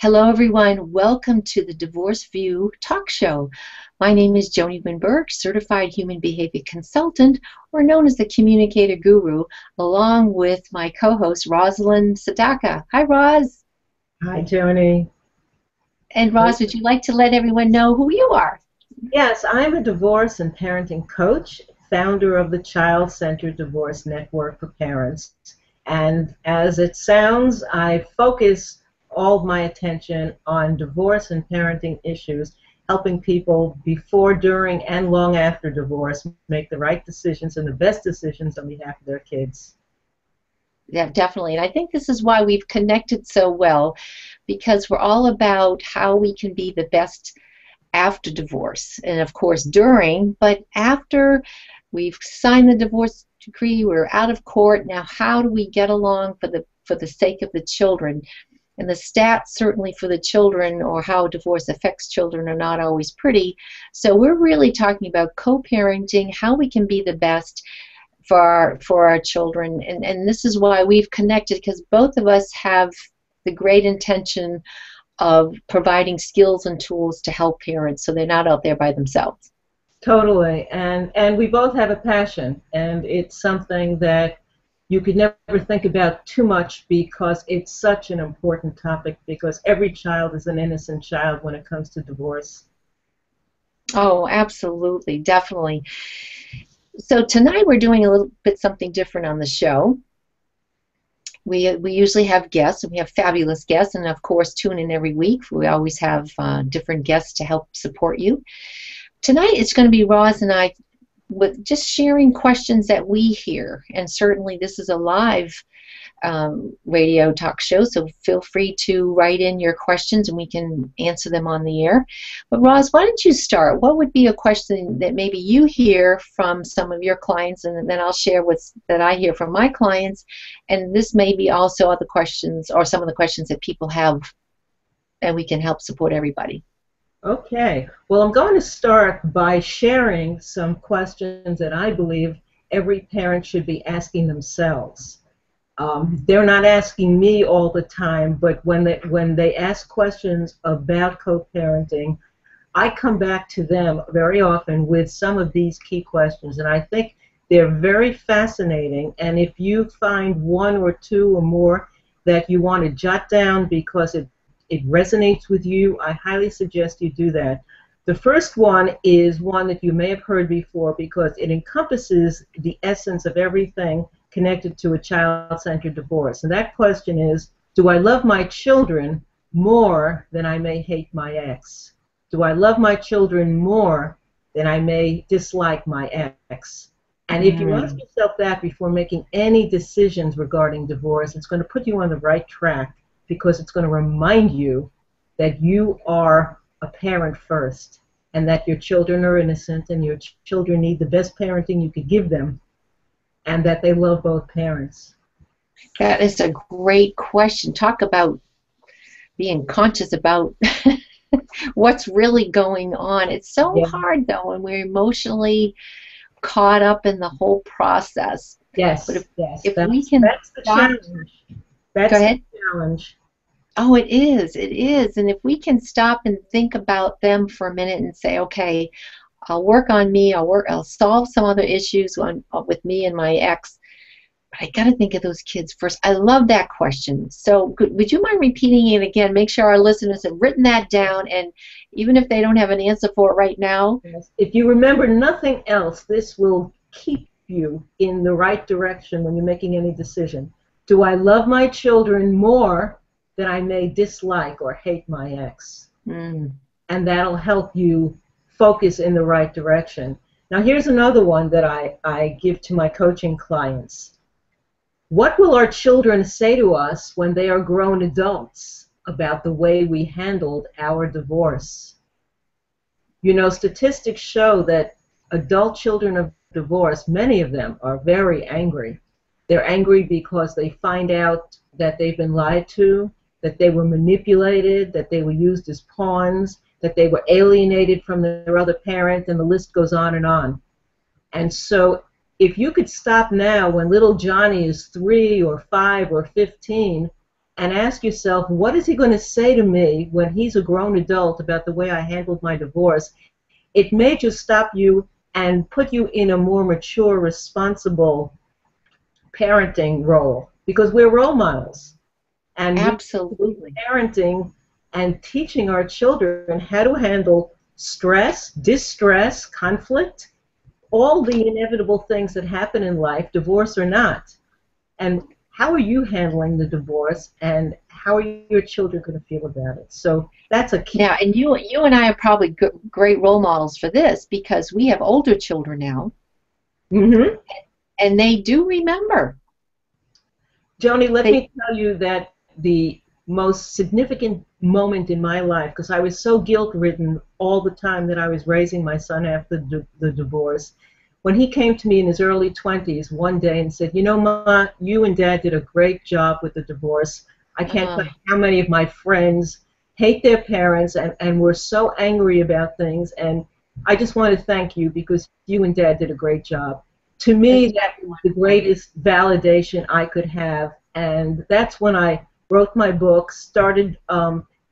Hello, everyone. Welcome to the Divorce View talk show. My name is Joanie Winberg, certified human behavior consultant, or known as the communicator guru, along with my co-host Rosalind Sedacca. Hi, Roz. Hi, Joanie. And Roz, would you like to let everyone know who you are? Yes, I'm a divorce and parenting coach, founder of the Child-Centered Divorce Network for Parents. And as it sounds, I focus all of my attention on divorce and parenting issues, helping people before, during, and long after divorce make the right decisions and the best decisions on behalf of their kids. Yeah, definitely. And I think this is why we've connected so well, because we're all about how we can be the best after divorce, and of course during, but after we've signed the divorce decree, we're out of court. Now, how do we get along for the sake of the children? And the stats certainly for the children, or how divorce affects children, are not always pretty. So we're really talking about co-parenting, how we can be the best for our children, and this is why we've connected, because both of us have the great intention of providing skills and tools to help parents so they're not out there by themselves. Totally, and we both have a passion, and it's something that you could never think about too much because it's such an important topic, because every child is an innocent child when it comes to divorce. Oh, absolutely, definitely. So tonight we're doing a little bit something different on the show. We usually have guests, and we have fabulous guests, and of course tune in every week. We always have different guests to help support you. Tonight it's going to be Roz and I with just sharing questions that we hear, and certainly this is a live radio talk show, so feel free to write in your questions and we can answer them on the air. But Roz, why don't you start? What would be a question that maybe you hear from some of your clients, and then I'll share what's that I hear from my clients, and this may be also other questions or some of the questions that people have, and we can help support everybody. Okay, well, I'm going to start by sharing some questions that I believe every parent should be asking themselves. They're not asking me all the time, but when they ask questions about co-parenting, I come back to them very often with some of these key questions, and I think they're very fascinating. And if you find one or two or more that you want to jot down because it resonates with you, I highly suggest you do that. The first one is one that you may have heard before because it encompasses the essence of everything connected to a child-centered divorce. And that question is, do I love my children more than I may hate my ex? Do I love my children more than I may dislike my ex? And if you ask yourself that before making any decisions regarding divorce, it's going to put you on the right track, because it's going to remind you that you are a parent first, and that your children are innocent, and your children need the best parenting you could give them, and that they love both parents. That is a great question. Talk about being conscious about what's really going on. It's so hard, though, when we're emotionally caught up in the whole process. Yes, but if that's, we can that's the challenge. That's Go ahead. the challenge. Oh, it is. It is. And if we can stop and think about them for a minute and say, okay, I'll work on me. I'll solve some other issues with me and my ex. But I got to think of those kids first. I love that question. So would you mind repeating it again? Make sure our listeners have written that down, and even if they don't have an answer for it right now. Yes. If you remember nothing else, this will keep you in the right direction when you're making any decision. Do I love my children more than I may dislike or hate my ex? And that'll help you focus in the right direction. Now, here's another one that I give to my coaching clients. What will our children say to us when they are grown adults about the way we handled our divorce? You know, statistics show that adult children of divorce, many of them, are very angry. They're angry because they find out that they've been lied to, that they were manipulated, that they were used as pawns, that they were alienated from their other parent, and the list goes on and on. And so if you could stop now when little Johnny is 3 or 5 or 15 and ask yourself, what is he going to say to me when he's a grown adult about the way I handled my divorce? It may just stop you and put you in a more mature, responsible parenting role, because we're role models. And we should be Absolutely. parenting and teaching our children how to handle stress, distress, conflict, all the inevitable things that happen in life, divorce or not. And how are you handling the divorce, and how are your children going to feel about it? So that's a key. Yeah, and you and I are probably great role models for this because we have older children now, Mm-hmm. and they do remember. Joanie, let They, me tell you that the most significant moment in my life, because I was so guilt-ridden all the time that I was raising my son after the divorce, when he came to me in his early 20s one day and said, you know, Ma, you and Dad did a great job with the divorce. I can't tell uh, you how many of my friends hate their parents and were so angry about things, and I just want to thank you because you and Dad did a great job. To me, isn't that that was the wonderful? greatest validation I could have, and that's when I wrote my book, started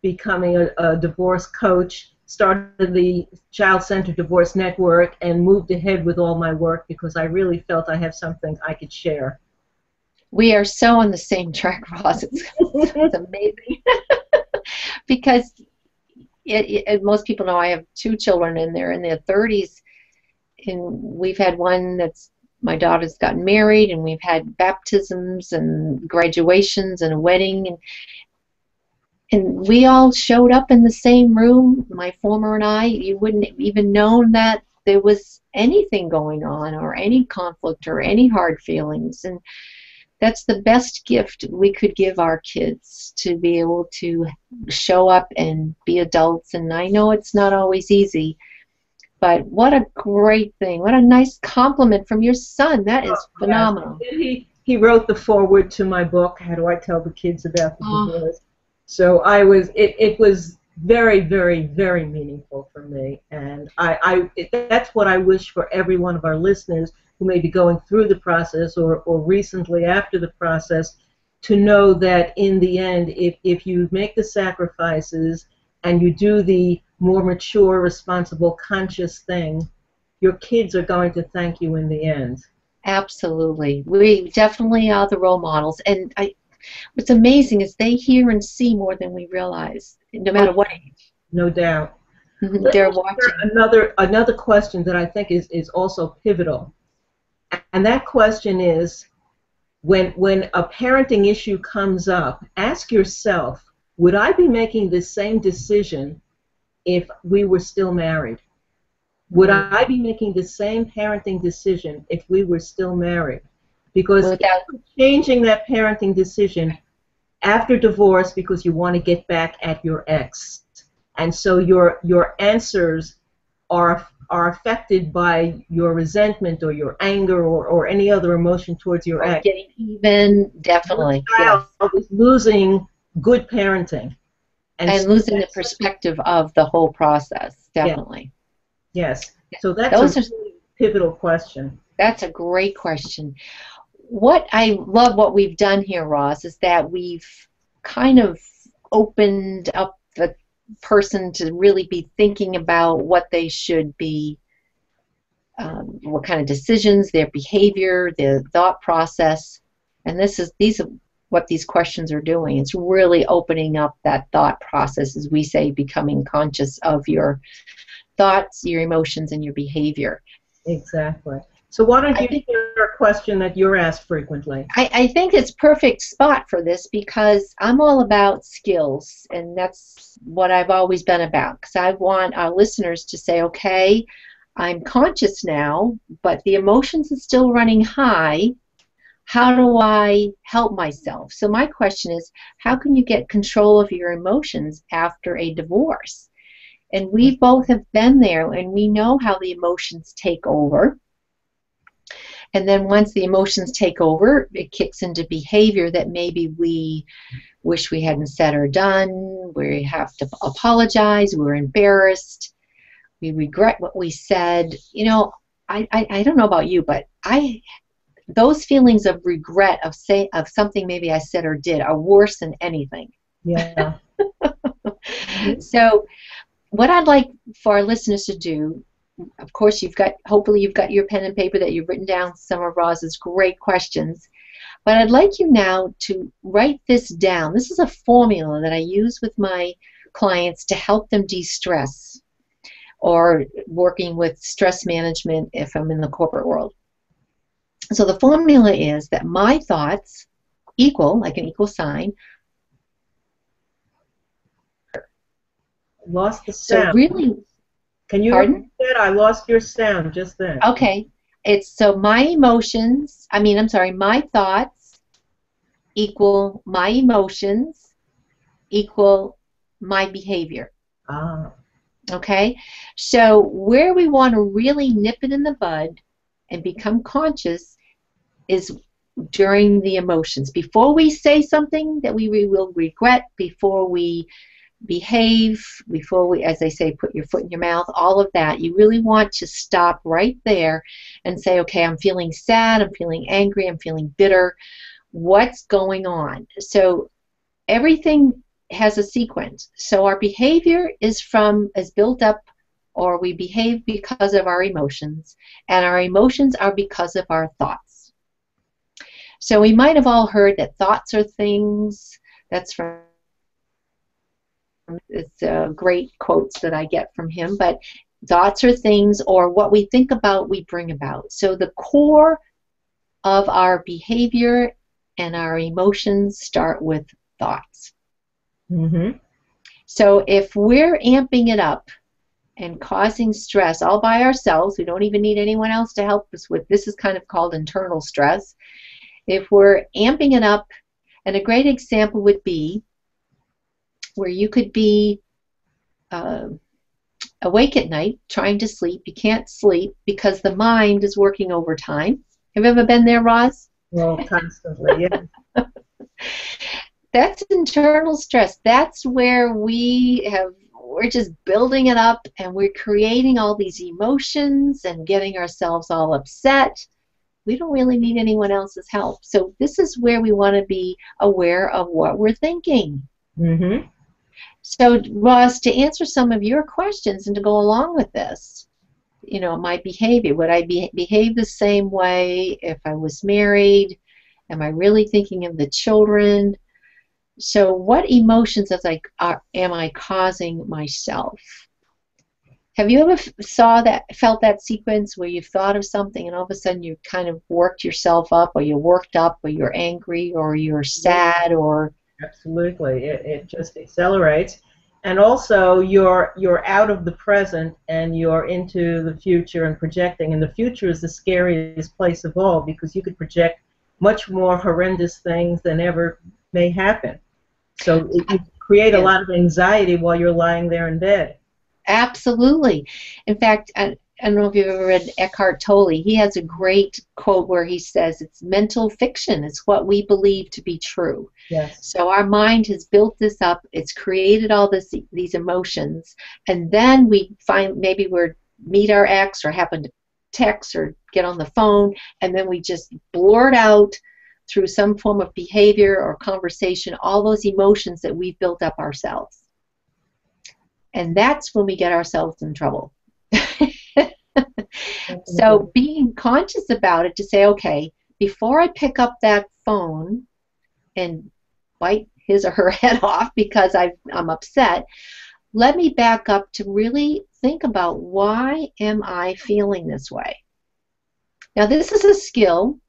becoming a divorce coach, started the Child-Centered Divorce Network, and moved ahead with all my work because I really felt I have something I could share. We are so on the same track, Ross. It's amazing because most people know I have two children and they're in their 30s, and we've had one that's my daughter's gotten married, and we've had baptisms and graduations and a wedding, and we all showed up in the same room, my former and I. You wouldn't even known that there was anything going on or any conflict or any hard feelings. And that's the best gift we could give our kids, to be able to show up and be adults. And I know it's not always easy, but what a great thing. What a nice compliment from your son. That is Yes, phenomenal. he wrote the foreword to my book, How Do I Tell the Kids About the Oh, Divorce? So it was very, very, very meaningful for me, and that's what I wish for every one of our listeners who may be going through the process or recently after the process, to know that in the end, if you make the sacrifices and you do the more mature, responsible, conscious thing, your kids are going to thank you in the end. absolutely. We definitely are the role models. And what's amazing is they hear and see more than we realize, no Oh, matter what age. no doubt. Let They're me share watching. another question that I think is also pivotal. And that question is, when a parenting issue comes up, ask yourself, would I be making the same decision if we were still married? Would Mm. I be making the same parenting decision if we were still married? Because if Without, you're changing that parenting decision after divorce because you want to get back at your ex, and so your answers are affected by your resentment or your anger or any other emotion towards your or ex, getting even, your definitely, child yes. is losing good parenting. And And so losing the that's such a, perspective of the whole process, yeah, definitely. yes. So that's a Those are, really pivotal question. that's a great question. What I love what we've done here, Ross, is that we've kind of opened up the person to really be thinking about what they should be, what kind of decisions, their behavior, their thought process. And these are what these questions are doing. It's really opening up that thought process, as we say, becoming conscious of your thoughts, your emotions, and your behavior. Exactly. So why don't I you think share a question that you're asked frequently? I think it's perfect spot for this because I'm all about skills, and that's what I've always been about. Because I want our listeners to say, okay, I'm conscious now, but the emotions are still running high. How do I help myself? So my question is, how can you get control of your emotions after a divorce? And we both have been there, and we know how the emotions take over. And then once the emotions take over, it kicks into behavior that maybe we wish we hadn't said or done. We have to apologize. We're embarrassed. We regret what we said. I don't know about you, but those feelings of regret of something maybe I said or did are worse than anything. Yeah. So what I'd like for our listeners to do, of course, hopefully you've got your pen and paper that you've written down some of Roz's great questions. But I'd like you now to write this down. This is a formula that I use with my clients to help them de-stress, or working with stress management if I'm in the corporate world. So the formula is that my thoughts equal, like an equal sign. Lost the So sound. really, Can you pardon? repeat that? I lost your sound just then. Okay. My thoughts equal my emotions equal my behavior. Ah. Okay? So where we want to really nip it in the bud and become conscious is during the emotions. Before we say something that we will regret, before we behave, before we, as I say, put your foot in your mouth, all of that, you really want to stop right there and say, okay, I'm feeling sad, I'm feeling angry, I'm feeling bitter. What's going on? So everything has a sequence. So our behavior is built up, or we behave because of our emotions, and our emotions are because of our thoughts. So we might have all heard that thoughts are things. That's from great quotes that I get from him. But thoughts are things, or what we think about, we bring about. So the core of our behavior and our emotions start with thoughts. Mm-hmm. So if we're amping it up and causing stress all by ourselves, we don't even need anyone else to help us with. This is kind of called internal stress. If we're amping it up, and a great example would be where you could be awake at night trying to sleep. You can't sleep because the mind is working overtime. Have you ever been there, Roz? Well, constantly, yeah. That's internal stress. That's where we're just building it up, and we're creating all these emotions and getting ourselves all upset. We don't really need anyone else's help. So this is where we want to be aware of what we're thinking. Mm-hmm. So, Roz, to answer some of your questions and to go along with this, my behavior, would I behave the same way if I was married? Am I really thinking of the children? So what emotions am I causing myself? Have you ever felt that sequence where you've thought of something and all of a sudden you kind of worked yourself up, or you're worked up, or you're angry, or you're sad, or... Absolutely. It just accelerates. And also you're out of the present and you're into the future and projecting. And the future is the scariest place of all, because you could project much more horrendous things than ever may happen. So you create a lot of anxiety while you're lying there in bed. Absolutely. In fact, I don't know if you've ever read Eckhart Tolle. He has a great quote where he says, it's mental fiction. It's what we believe to be true. Yes. So our mind has built this up. It's created all these emotions. And then we find maybe meet our ex, or happen to text or get on the phone, and then we just blurt out through some form of behavior or conversation all those emotions that we've built up ourselves. And that's when we get ourselves in trouble. So being conscious about it, to say, okay, before I pick up that phone and bite his or her head off because I'm upset, let me back up to really think about, why am I feeling this way? Now, this is a skill,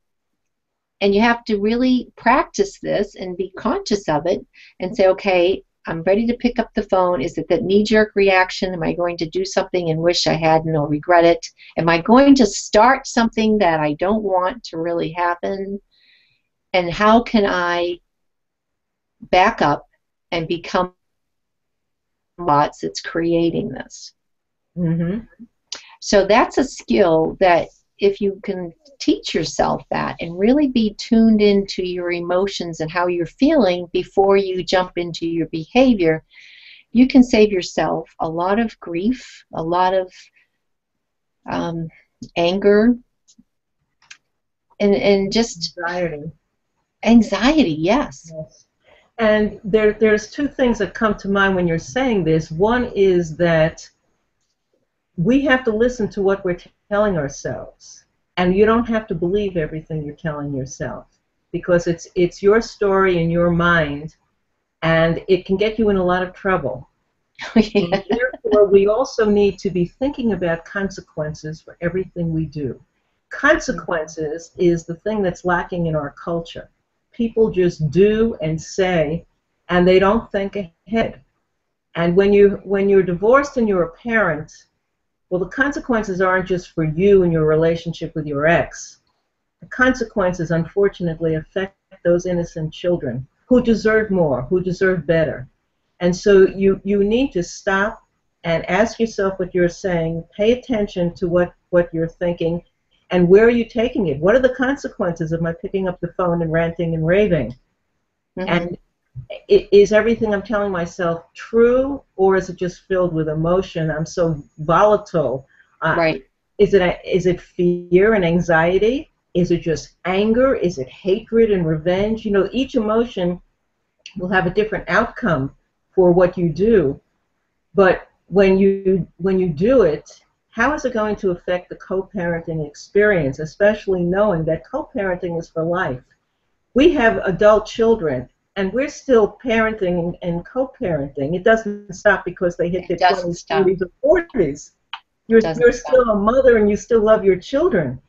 and you have to really practice this and be conscious of it and say, okay, I'm ready to pick up the phone. Is it that knee-jerk reaction? Am I going to do something and wish I hadn't, or regret it? Am I going to start something that I don't want to really happen? And how can I back up and become thoughts that's creating this? Mm-hmm. So that's a skill that, if you can teach yourself that and really be tuned into your emotions and how you're feeling before you jump into your behavior, you can save yourself a lot of grief, a lot of anger, and just Anxiety. anxiety. Yes. Yes. And there's two things that come to mind when you're saying this. One is that we have to listen to what we're telling ourselves, and you don't have to believe everything you're telling yourself, because it's your story in your mind, and it can get you in a lot of trouble. And Yeah. therefore, we also need to be thinking about consequences for everything we do. Consequences is the thing that's lacking in our culture. People just do and say, and they don't think ahead. And when you're divorced and you're a parent, well, the consequences aren't just for you and your relationship with your ex. The consequences, unfortunately, affect those innocent children who deserve more, who deserve better. And so you need to stop and ask yourself what you're saying, pay attention to what you're thinking, and where are you taking it? What are the consequences of my picking up the phone and ranting and raving? Hmm. And is everything I'm telling myself true, or is it just filled with emotion? I'm so volatile. Uh, Right. is it fear and anxiety? Is it just anger? Is it hatred and revenge? You know, each emotion will have a different outcome for what you do. But when you do it, how is it going to affect the co-parenting experience, especially knowing that co-parenting is for life? We have adult children, and we're still parenting and co-parenting. It doesn't stop because they hit It their doesn't 20s, stop. 30s, or 40s. You're, Doesn't you're stop. still a mother, and you still love your children.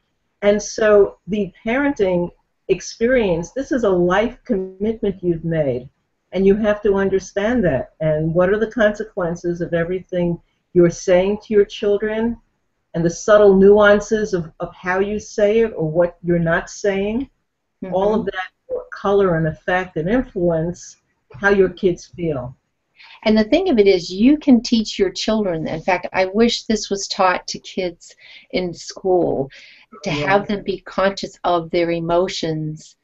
And so the parenting experience, this is a life commitment you've made, and you have to understand that. And what are the consequences of everything you're saying to your children, and the subtle nuances of how you say it or what you're not saying? All of Hmm. that will color and affect and influence how your kids feel. And the thing of it is, you can teach your children. In fact, I wish this was taught to kids in school, to have Yes. them be conscious of their emotions.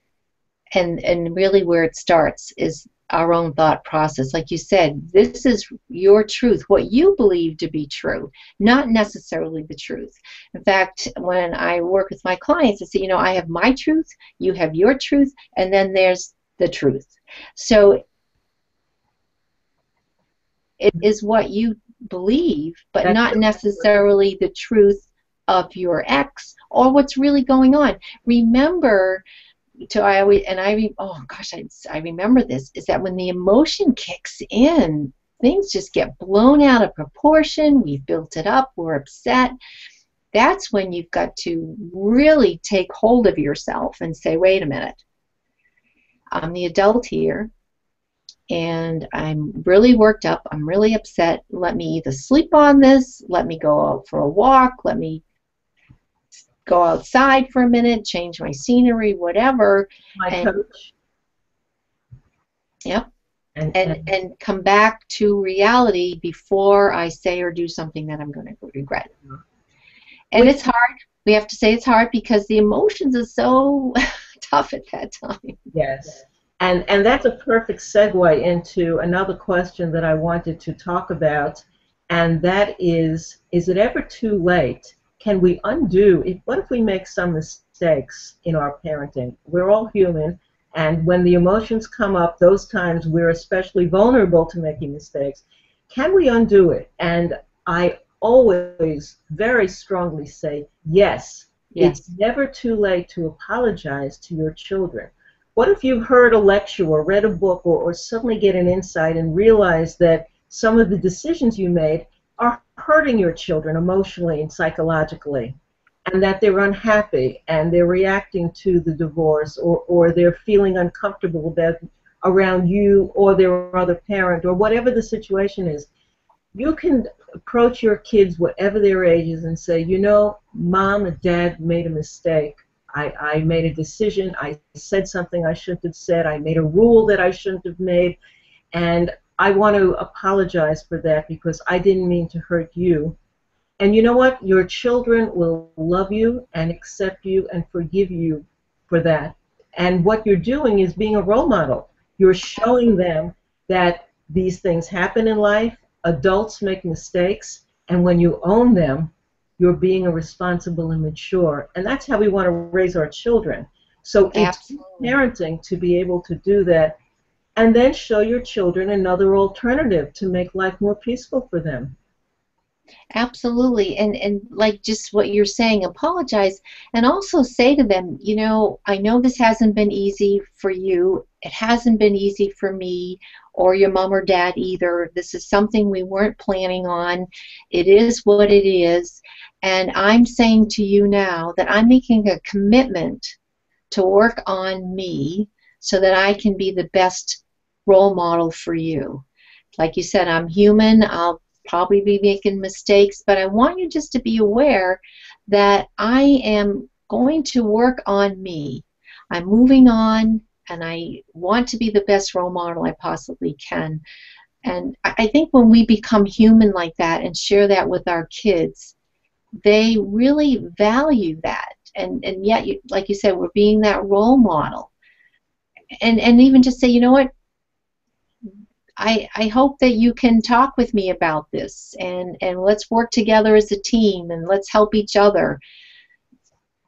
And really where it starts is our own thought process. Like you said, this is your truth, what you believe to be true, not necessarily the truth. In fact, when I work with my clients, I say, I have my truth, you have your truth, and then there's the truth. So it is what you believe, but That's not necessarily the truth of your ex or what's really going on. Remember, I always, oh gosh, I remember this, is that when the emotion kicks in, things just get blown out of proportion. We've built it up, we're upset. That's when you've got to really take hold of yourself and say, wait a minute, I'm the adult here, and I'm really worked up, I'm really upset. Let me either sleep on this, let me go out for a walk, let me go outside for a minute, change my scenery, whatever, my and coach. yep, And and come back to reality before I say or do something that I'm going to regret. And which it's hard. We have to say it's hard because the emotions are so tough at that time. Yes. And that's a perfect segue into another question that I wanted to talk about, and that is it ever too late? Can we undo what if we make some mistakes in our parenting? We're all human, and when the emotions come up, those times we're especially vulnerable to making mistakes. Can we undo it? And I always very strongly say yes. It's Yes. never too late to apologize to your children. What if you heard a lecture or read a book, or suddenly get an insight and realize that some of the decisions you made are hurting your children emotionally and psychologically, and that they're unhappy and they're reacting to the divorce, or they're feeling uncomfortable around you or their other parent, or whatever the situation is? You can approach your kids, whatever their ages, and say, Mom and Dad made a mistake. I made a decision. I said something I shouldn't have said. I made a rule that I shouldn't have made. And I want to apologize for that because I didn't mean to hurt you. And you know what? Your children will love you and accept you and forgive you for that. And what you're doing is being a role model. You're showing them that these things happen in life. Adults make mistakes. And when you own them, you're being a responsible and mature. And that's how we want to raise our children. So it's Absolutely. parenting to be able to do that, and then show your children another alternative to make life more peaceful for them. Absolutely. And like just what you're saying, apologize and also say to them, you know, I know this hasn't been easy for you. It hasn't been easy for me or your mom or dad either. This is something we weren't planning on. It is what it is. And I'm saying to you now that I'm making a commitment to work on me so that I can be the best role model for you. Like you said, I'm human. I'll probably be making mistakes, but I want you just to be aware that I am going to work on me. I'm moving on, and I want to be the best role model I possibly can. And I think when we become human like that and share that with our kids, they really value that. And yet, like you said, we're being that role model. And even just say, you know what, I hope that you can talk with me about this and let's work together as a team and let's help each other.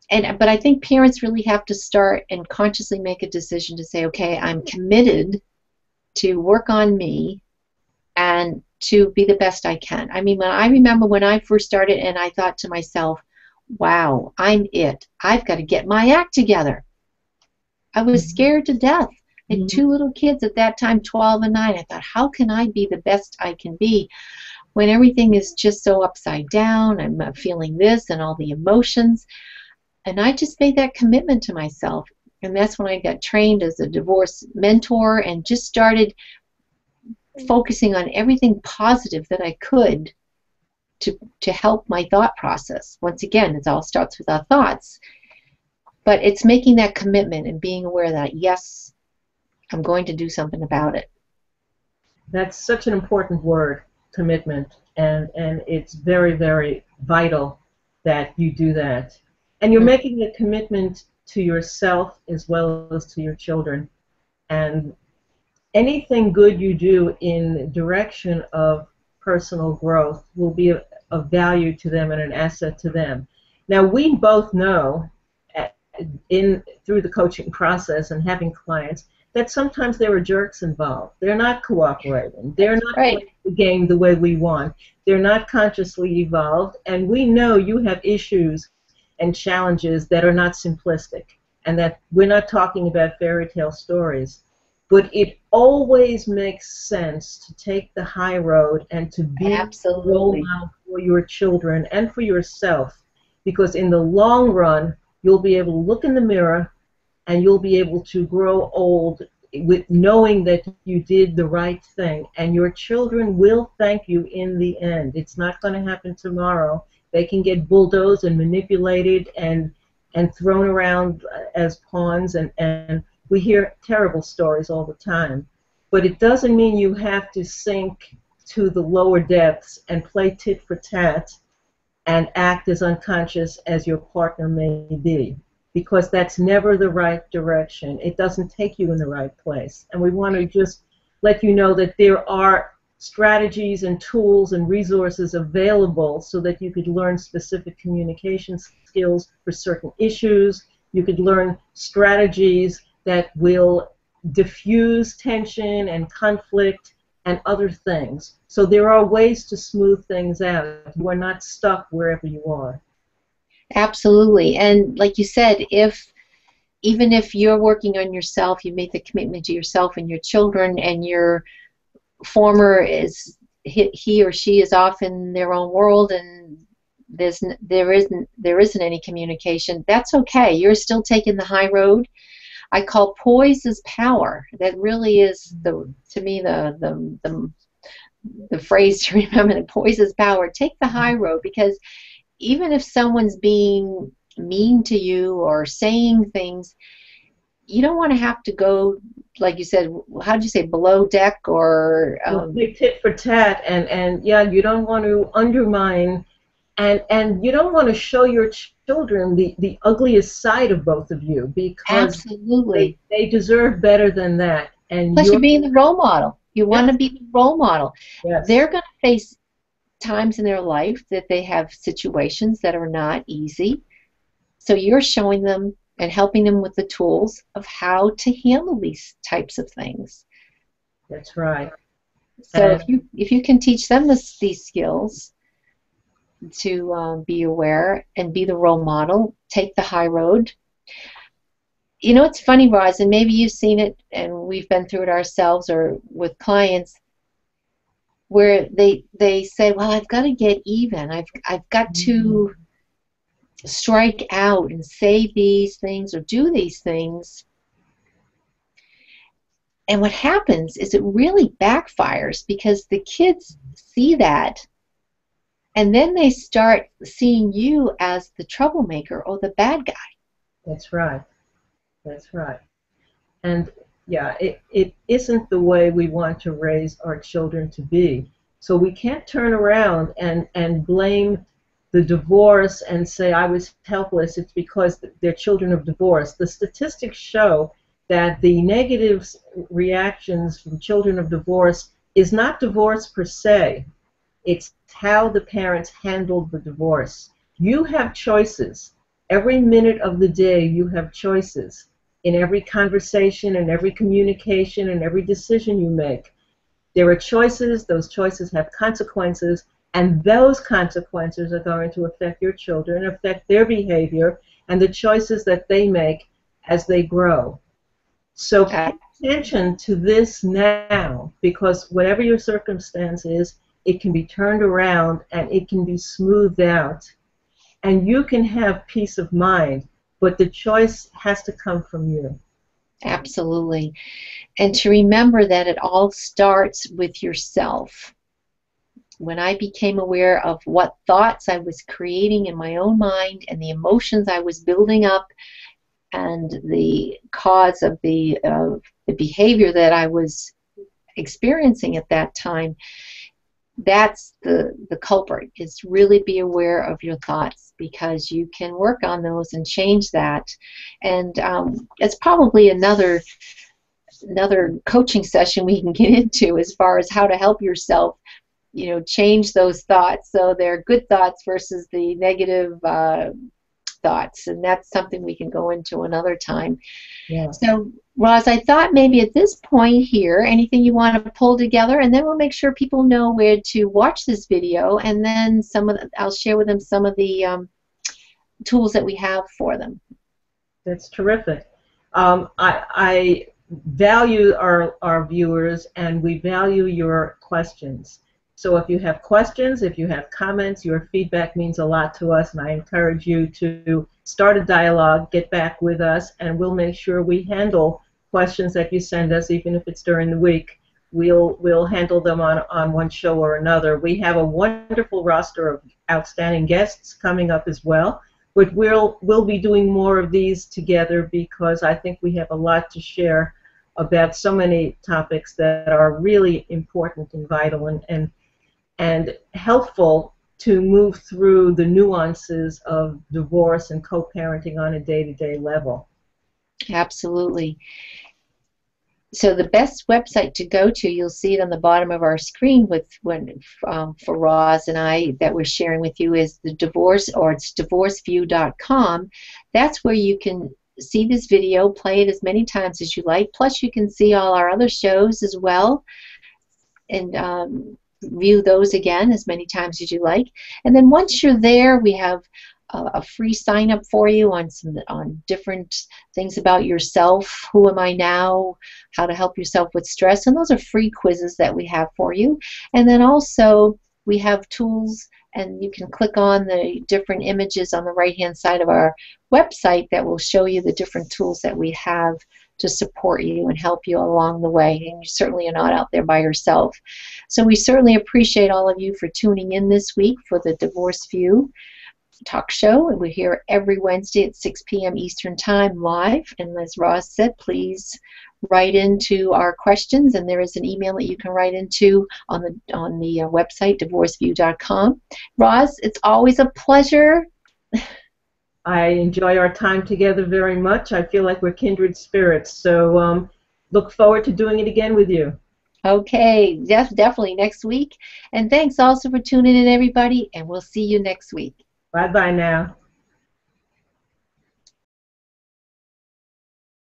But I think parents really have to start and consciously make a decision to say, okay, I'm committed to work on me and to be the best I can. I mean, I remember when I first started and I thought to myself, wow, I'm it. I've got to get my act together. I was scared to death. I had two little kids at that time, 12 and 9. I thought, how can I be the best I can be when everything is just so upside down? I'm feeling this and all the emotions. And I just made that commitment to myself. And that's when I got trained as a divorce mentor and just started focusing on everything positive that I could to help my thought process. Once again, it all starts with our thoughts. But it's making that commitment and being aware that, yes, I'm going to do something about it. That's such an important word, commitment, and it's very, very vital that you do that. And you're making a commitment to yourself as well as to your children. And anything good you do in direction of personal growth will be of value to them and an asset to them. Now, we both know through the coaching process and having clients that sometimes there are jerks involved. They're not cooperating. They're not playing the game the way we want. They're not consciously evolved. And we know you have issues and challenges that are not simplistic and that we're not talking about fairy tale stories. But it always makes sense to take the high road and to be a role model for your children and for yourself, because in the long run, you'll be able to look in the mirror and you'll be able to grow old with knowing that you did the right thing, and your children will thank you in the end. It's not going to happen tomorrow. They can get bulldozed and manipulated and thrown around as pawns, and we hear terrible stories all the time. But it doesn't mean you have to sink to the lower depths and play tit for tat and act as unconscious as your partner may be, because that's never the right direction. It doesn't take you in the right place. And we want to just let you know that there are strategies and tools and resources available so that you could learn specific communication skills for certain issues. You could learn strategies that will diffuse tension and conflict and other things. So there are ways to smooth things out. You are not stuck wherever you are. Absolutely. And like you said, even if you're working on yourself, you made the commitment to yourself and your children, and your former is he or she is off in their own world, and there isn't any communication. That's okay. You're still taking the high road. I call poise is power. That really is to me the phrase to remember. That poise is power. Take the high road, because even if someone's being mean to you or saying things, you don't want to have to go, like you said, how did you say, below deck or tit for tat, and yeah, you don't want to undermine, and you don't want to show your children the ugliest side of both of you, because absolutely they deserve better than that. And plus you're being the role model. You want to be the role model. Yes. They're going to face times in their life that they have situations that are not easy. So you're showing them and helping them with the tools of how to handle these types of things. That's right. So And if you can teach them these skills to be aware and be the role model, take the high road. You know, it's funny, Roz, and maybe you've seen it, and we've been through it ourselves or with clients, where they say, "Well, I've got to get even. I've got to strike out and say these things or do these things." And what happens is it really backfires because the kids see that, and then they start seeing you as the troublemaker or the bad guy. that's right. That's right. And yeah, it isn't the way we want to raise our children to be. So we can't turn around and blame the divorce and say I was helpless. It's because they're children of divorce. The statistics show that the negative reactions from children of divorce is not divorce per se. It's how the parents handled the divorce. You have choices. Every minute of the day you have choices. In every conversation and every communication and every decision you make, there are choices. Those choices have consequences, and those consequences are going to affect your children, affect their behavior, and the choices that they make as they grow. So Uh, pay attention to this now, because whatever your circumstance is, it can be turned around and it can be smoothed out, and you can have peace of mind, but the choice has to come from you. Absolutely. And to remember that it all starts with yourself. When I became aware of what thoughts I was creating in my own mind and the emotions I was building up and the cause of the behavior that I was experiencing at that time, that's the culprit, is really be aware of your thoughts, because you can work on those and change that. And it's probably another coaching session we can get into as far as how to help yourself, you know, change those thoughts so they're good thoughts versus the negative thoughts. And that's something we can go into another time. Yeah. So, Roz, I thought maybe at this point here, anything you want to pull together, and then we'll make sure people know where to watch this video, and then I'll share with them some of the tools that we have for them. That's terrific. I value our viewers, and we value your questions. So if you have questions, if you have comments, your feedback means a lot to us, and I encourage you to start a dialogue, get back with us, and we'll make sure we handle questions that you send us, even if it's during the week. We'll handle them on one show or another. We have a wonderful roster of outstanding guests coming up as well. But we'll be doing more of these together, because I think we have a lot to share about so many topics that are really important and vital and helpful to move through the nuances of divorce and co-parenting on a day-to-day level. Absolutely. So the best website to go to, you'll see it on the bottom of our screen for Roz and I that we're sharing with you, is the divorce, or it's divorceview.com. That's where you can see this video, play it as many times as you like. Plus you can see all our other shows as well, and view those again as many times as you like. And then once you're there, we have a free sign up for you on different things about yourself. Who am I now? How to help yourself with stress. And those are free quizzes that we have for you. And then also we have tools, and you can click on the different images on the right hand side of our website that will show you the different tools that we have to support you and help you along the way. And you certainly are not out there by yourself. So we certainly appreciate all of you for tuning in this week for the Divorce View talk show. And we're here every Wednesday at 6 p.m. Eastern Time live. And as Roz said, please write into our questions, and there is an email that you can write into on the website, divorceview.com. Roz, it's always a pleasure. I enjoy our time together very much. I feel like we're kindred spirits. So look forward to doing it again with you. Okay, definitely next week. And thanks also for tuning in, everybody, and we'll see you next week. Bye bye now.